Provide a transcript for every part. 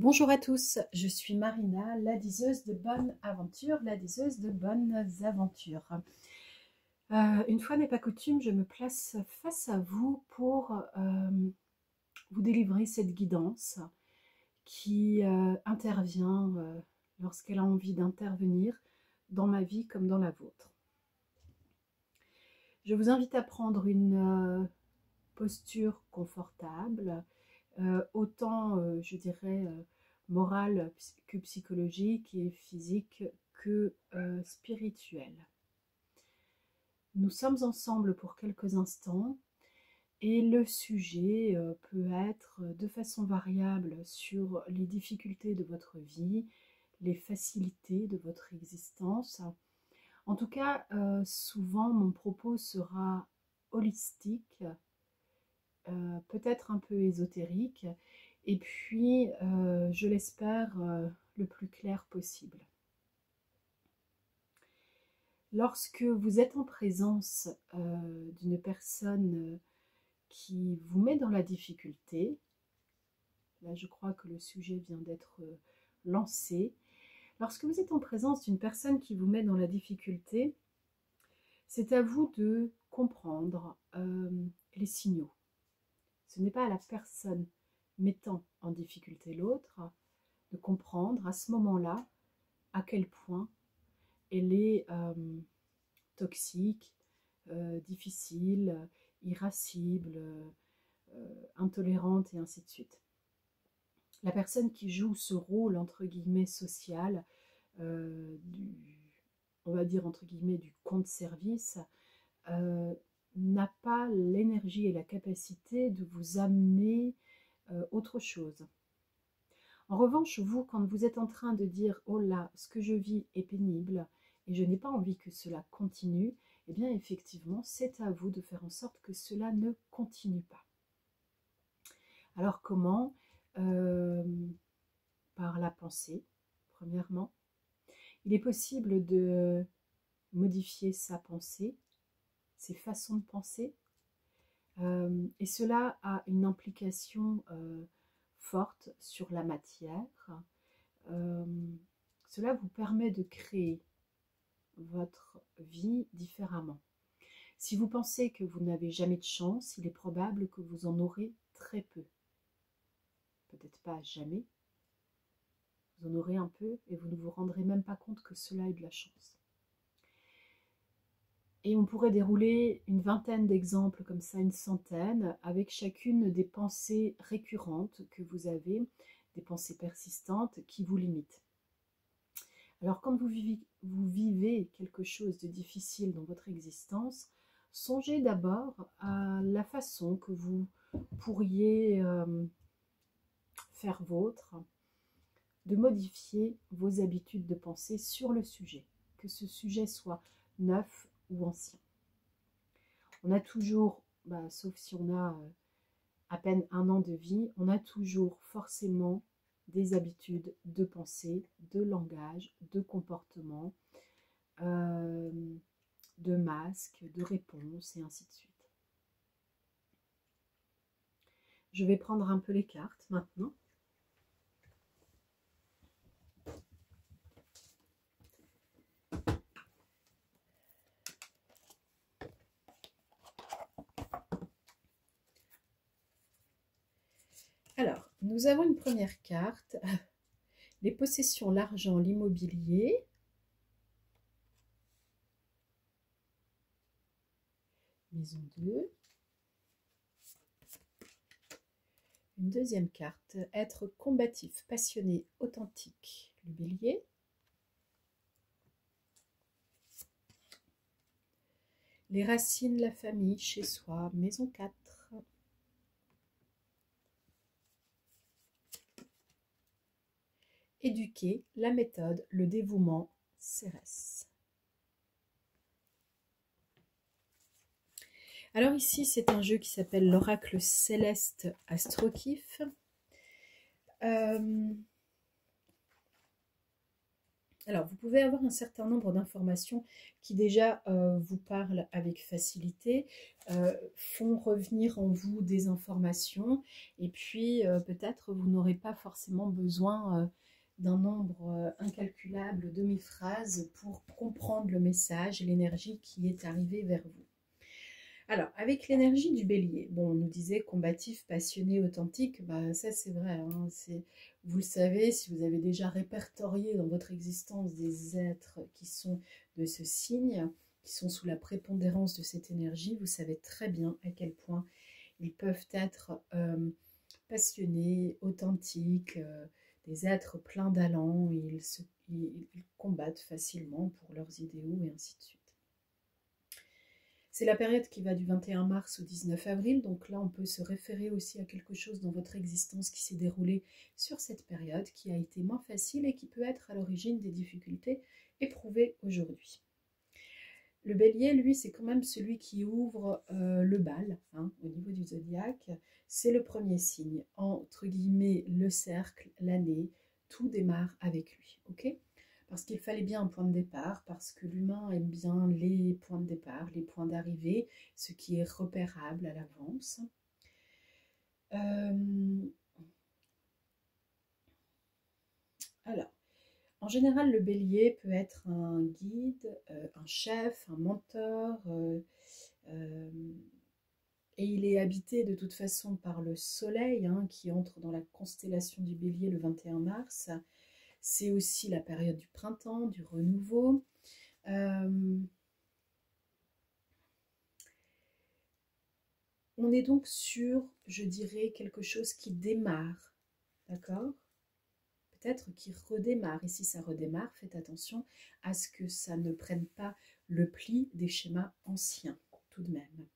Bonjour à tous, je suis Marina, la diseuse de bonnes aventures, la diseuse de bonnes aventures. Une fois n'est pas coutume, je me place face à vous pour vous délivrer cette guidance qui intervient lorsqu'elle a envie d'intervenir dans ma vie comme dans la vôtre. Je vous invite à prendre une posture confortable, autant, je dirais, morale que psychologique et physique que spirituelle. Nous sommes ensemble pour quelques instants et le sujet peut être de façon variable sur les difficultés de votre vie, les facilités de votre existence. En tout cas, souvent mon propos sera holistique, peut-être un peu ésotérique, et puis je l'espère le plus clair possible. Lorsque vous êtes en présence d'une personne qui vous met dans la difficulté, là je crois que le sujet vient d'être lancé, lorsque vous êtes en présence d'une personne qui vous met dans la difficulté, c'est à vous de comprendre les signaux. Ce n'est pas à la personne mettant en difficulté l'autre de comprendre à ce moment-là à quel point elle est toxique, difficile, irascible, intolérante et ainsi de suite. La personne qui joue ce rôle entre guillemets social, on va dire entre guillemets du compte-service, n'a pas l'énergie et la capacité de vous amener autre chose. En revanche, vous, quand vous êtes en train de dire « Oh là, ce que je vis est pénible et je n'ai pas envie que cela continue », eh bien effectivement, c'est à vous de faire en sorte que cela ne continue pas. Alors comment ? Par la pensée, premièrement. Il est possible de modifier sa pensée, ses façons de penser, et cela a une implication forte sur la matière. Cela vous permet de créer votre vie différemment. Si vous pensez que vous n'avez jamais de chance, il est probable que vous en aurez très peu. Peut-être pas jamais. Vous en aurez un peu et vous ne vous rendrez même pas compte que cela est de la chance. Et on pourrait dérouler une vingtaine d'exemples comme ça, une centaine, avec chacune des pensées récurrentes que vous avez, des pensées persistantes qui vous limitent. Alors quand vous vivez quelque chose de difficile dans votre existence, songez d'abord à la façon que vous pourriez faire vôtre, de modifier vos habitudes de pensée sur le sujet, que ce sujet soit neuf ou ancien. On a toujours, sauf si on a à peine 1 an de vie, on a toujours forcément des habitudes de pensée, de langage, de comportement, de masques, de réponses et ainsi de suite. Je vais prendre un peu les cartes maintenant. Alors, nous avons une première carte, les possessions, l'argent, l'immobilier. Maison 2. Une deuxième carte, être combatif, passionné, authentique, le bélier. Les racines, la famille, chez soi, maison 4. Éduquer, la méthode, le dévouement, Cérès. Alors ici, c'est un jeu qui s'appelle l'oracle céleste Astrokif. Alors, vous pouvez avoir un certain nombre d'informations qui déjà vous parlent avec facilité, font revenir en vous des informations, et puis peut-être vous n'aurez pas forcément besoin d'un nombre incalculable de demi-phrases pour comprendre le message et l'énergie qui est arrivée vers vous. Alors, avec l'énergie du bélier, bon, on nous disait combatif, passionné, authentique, bah ça c'est vrai, hein, vous le savez, si vous avez déjà répertorié dans votre existence des êtres qui sont de ce signe, qui sont sous la prépondérance de cette énergie, vous savez très bien à quel point ils peuvent être passionnés, authentiques, des êtres pleins d'allant, ils combattent facilement pour leurs idéaux et ainsi de suite. C'est la période qui va du 21 mars au 19 avril, donc là on peut se référer aussi à quelque chose dans votre existence qui s'est déroulé sur cette période, qui a été moins facile et qui peut être à l'origine des difficultés éprouvées aujourd'hui. Le bélier, lui, c'est quand même celui qui ouvre le bal, hein, au niveau du zodiaque. C'est le premier signe, entre guillemets, le cercle, l'année, tout démarre avec lui, ok? Parce qu'il fallait bien un point de départ, parce que l'humain aime bien les points de départ, les points d'arrivée, ce qui est repérable à l'avance. Alors, en général, le bélier peut être un guide, un chef, un mentor, et il est habité de toute façon par le soleil, hein, qui entre dans la constellation du bélier le 21 mars. C'est aussi la période du printemps, du renouveau. On est donc sur, je dirais, quelque chose qui démarre, d'accord? Peut-être qui redémarre. Et si ça redémarre, faites attention à ce que ça ne prenne pas le pli des schémas anciens, tout de même.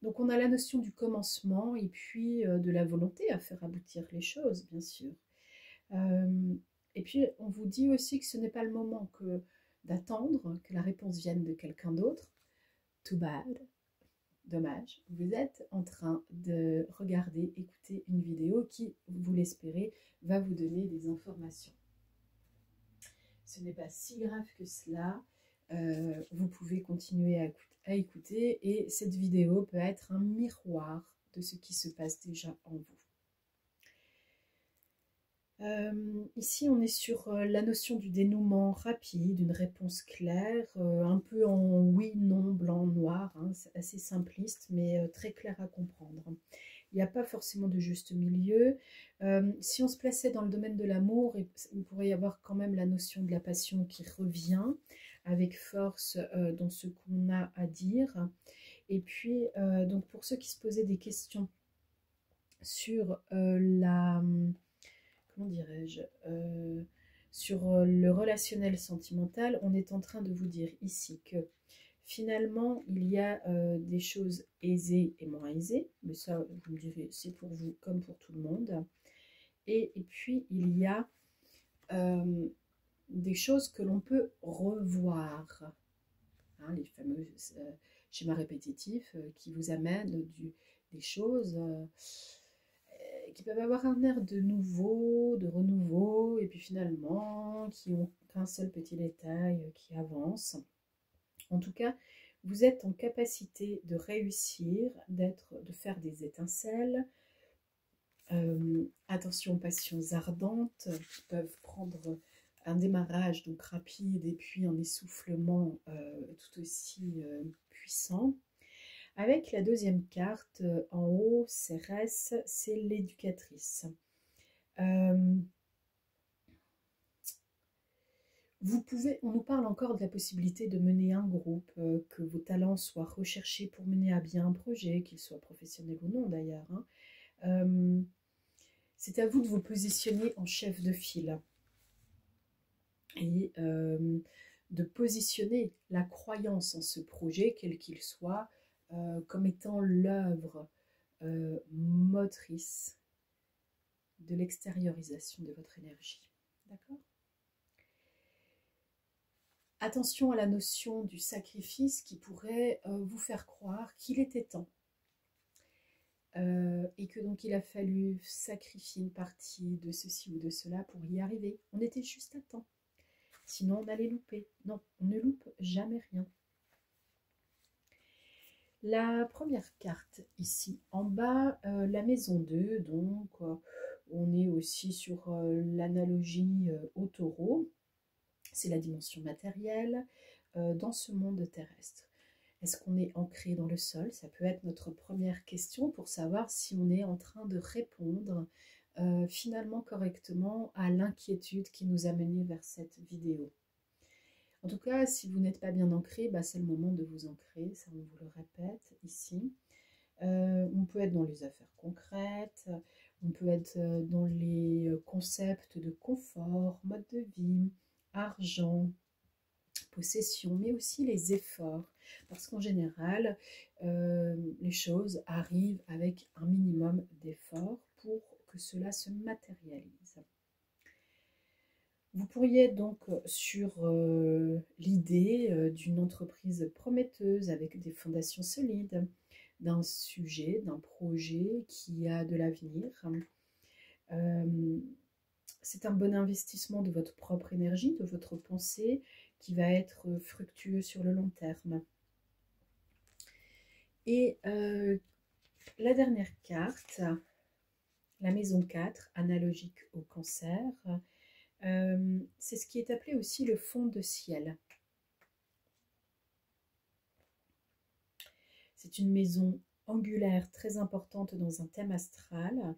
Donc on a la notion du commencement et puis de la volonté à faire aboutir les choses, bien sûr. Et puis on vous dit aussi que ce n'est pas le moment d'attendre que la réponse vienne de quelqu'un d'autre. Too bad. Dommage, vous êtes en train de regarder, écouter une vidéo qui, vous l'espérez, va vous donner des informations. Ce n'est pas si grave que cela, vous pouvez continuer à écouter et cette vidéo peut être un miroir de ce qui se passe déjà en vous. Ici, on est sur la notion du dénouement rapide, une réponse claire, un peu en oui, non, blanc, noir, hein, c'est assez simpliste, mais très clair à comprendre. Il n'y a pas forcément de juste milieu. Si on se plaçait dans le domaine de l'amour, il pourrait y avoir quand même la notion de la passion qui revient avec force dans ce qu'on a à dire. Et puis, donc pour ceux qui se posaient des questions sur comment dirais-je, sur le relationnel sentimental, on est en train de vous dire ici que finalement, il y a des choses aisées et moins aisées, mais ça, vous me direz, c'est pour vous comme pour tout le monde. Et puis, il y a des choses que l'on peut revoir, hein, les fameux schémas répétitifs qui vous amènent des choses qui peuvent avoir un air de nouveau, de renouveau, et puis finalement, qui ont qu'un seul petit détail qui avance. En tout cas, vous êtes en capacité de réussir, de faire des étincelles. Attention aux passions ardentes qui peuvent prendre un démarrage donc rapide et puis un essoufflement tout aussi puissant. Avec la deuxième carte en haut, Cérès, c'est l'éducatrice. On nous parle encore de la possibilité de mener un groupe, que vos talents soient recherchés pour mener à bien un projet, qu'il soit professionnel ou non d'ailleurs. Hein. C'est à vous de vous positionner en chef de file et de positionner la croyance en ce projet, quel qu'il soit, comme étant l'œuvre motrice de l'extériorisation de votre énergie. D'accord ? Attention à la notion du sacrifice qui pourrait vous faire croire qu'il était temps. Et et que donc il a fallu sacrifier une partie de ceci ou de cela pour y arriver. On était juste à temps. Sinon, on allait louper. Non, on ne loupe jamais rien. La première carte ici en bas, la maison 2, donc on est aussi sur l'analogie au taureau. C'est la dimension matérielle dans ce monde terrestre. Est-ce qu'on est ancré dans le sol? Ça peut être notre première question pour savoir si on est en train de répondre finalement correctement à l'inquiétude qui nous a menés vers cette vidéo. En tout cas, si vous n'êtes pas bien ancré, bah, c'est le moment de vous ancrer, ça on vous le répète ici. On peut être dans les affaires concrètes, on peut être dans les concepts de confort, mode de vie, argent, possession, mais aussi les efforts. Parce qu'en général, les choses arrivent avec un minimum d'efforts pour que cela se matérialise. Vous pourriez être donc sur l'idée d'une entreprise prometteuse avec des fondations solides, d'un sujet, d'un projet qui a de l'avenir. C'est un bon investissement de votre propre énergie, de votre pensée, qui va être fructueux sur le long terme. Et la dernière carte, la maison 4, analogique au cancer, c'est ce qui est appelé aussi le fond de ciel. C'est une maison angulaire très importante dans un thème astral.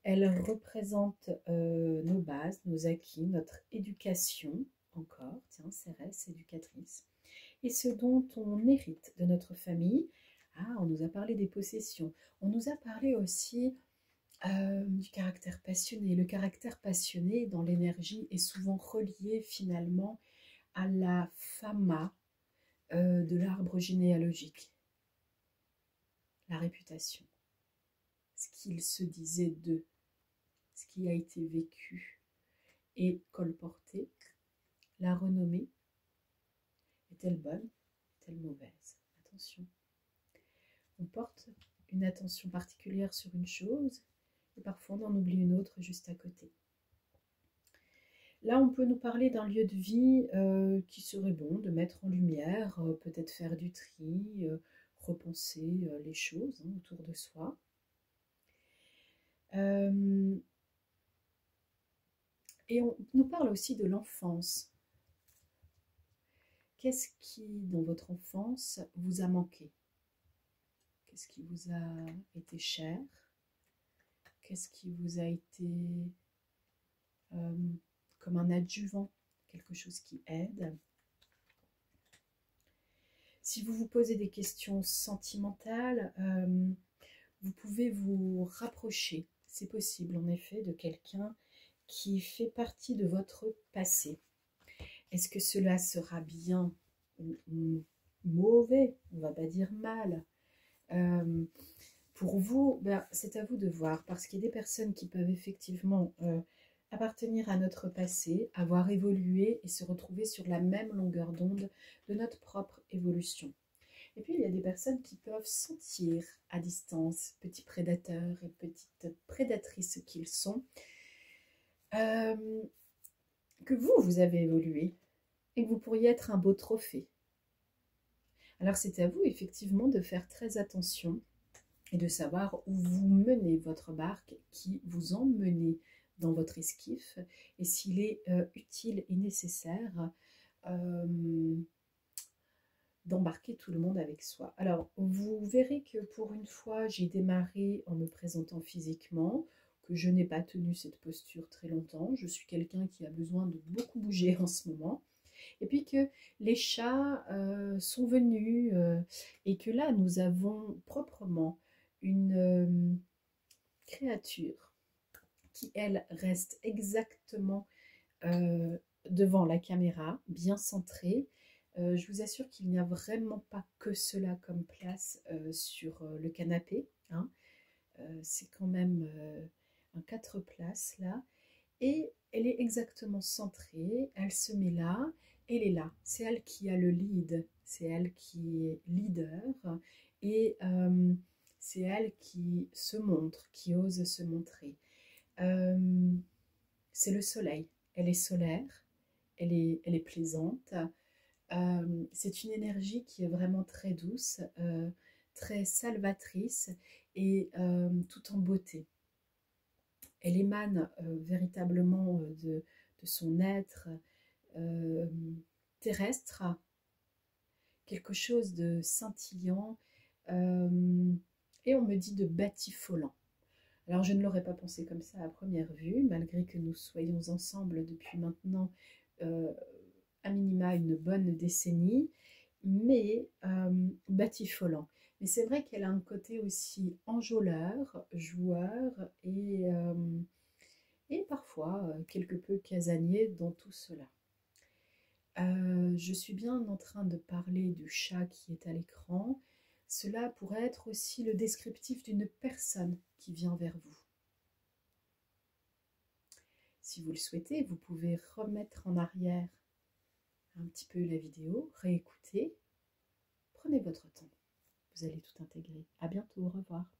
Elle représente nos bases, nos acquis, notre éducation, encore, tiens, Cérès, éducatrice, et ce dont on hérite de notre famille. Ah, on nous a parlé des possessions. On nous a parlé aussi du caractère passionné. Le caractère passionné dans l'énergie est souvent relié finalement à la fama de l'arbre généalogique, la réputation, ce qu'il se disait d'eux, ce qui a été vécu et colporté. La renommée est-elle bonne, est-elle mauvaise? Attention. On porte une attention particulière sur une chose et parfois on en oublie une autre juste à côté. Là, on peut nous parler d'un lieu de vie qui serait bon de mettre en lumière, peut-être faire du tri, repenser les choses autour de soi. Et on nous parle aussi de l'enfance. Qu'est-ce qui, dans votre enfance, vous a manqué? Qu'est-ce qui vous a été cher? Qu'est-ce qui vous a été comme un adjuvant, quelque chose qui aide? Si vous vous posez des questions sentimentales, vous pouvez vous rapprocher, c'est possible en effet, de quelqu'un qui fait partie de votre passé. Est-ce que cela sera bien ou mauvais? On ne va pas dire mal. Pour vous, c'est à vous de voir, parce qu'il y a des personnes qui peuvent effectivement appartenir à notre passé, avoir évolué et se retrouver sur la même longueur d'onde de notre propre évolution. Et puis, il y a des personnes qui peuvent sentir à distance, petits prédateurs et petites prédatrices qu'ils sont, que vous avez évolué et que vous pourriez être un beau trophée. Alors, c'est à vous, effectivement, de faire très attention et de savoir où vous menez votre barque, qui vous emmenez dans votre esquif, et s'il est utile et nécessaire d'embarquer tout le monde avec soi. Alors, vous verrez que pour une fois, j'ai démarré en me présentant physiquement, que je n'ai pas tenu cette posture très longtemps. Je suis quelqu'un qui a besoin de beaucoup bouger en ce moment. Et puis que les chats sont venus et que là, nous avons proprement une créature qui, elle, reste exactement devant la caméra, bien centrée. Je vous assure qu'il n'y a vraiment pas que cela comme place sur le canapé. Hein. C'est quand même un 4 places là. Et elle est exactement centrée, elle se met là, elle est là. C'est elle qui a le lead, c'est elle qui est leader. Et C'est elle qui se montre, qui ose se montrer. Euh, c'est le soleil. Elle est solaire, elle est plaisante. C'est une énergie qui est vraiment très douce, très salvatrice et tout en beauté. Elle émane véritablement de son être euh, terrestre, quelque chose de scintillant, euh, et on me dit de batifolant. Alors je ne l'aurais pas pensé comme ça à première vue, malgré que nous soyons ensemble depuis maintenant euh, à minima une bonne décennie, mais batifolant. Mais c'est vrai qu'elle a un côté aussi enjôleur, joueur et parfois quelque peu casanier dans tout cela. Je suis bien en train de parler du chat qui est à l'écran. Cela pourrait être aussi le descriptif d'une personne qui vient vers vous. Si vous le souhaitez, vous pouvez remettre en arrière un petit peu la vidéo, réécouter. Prenez votre temps. Vous allez tout intégrer. À bientôt, au revoir.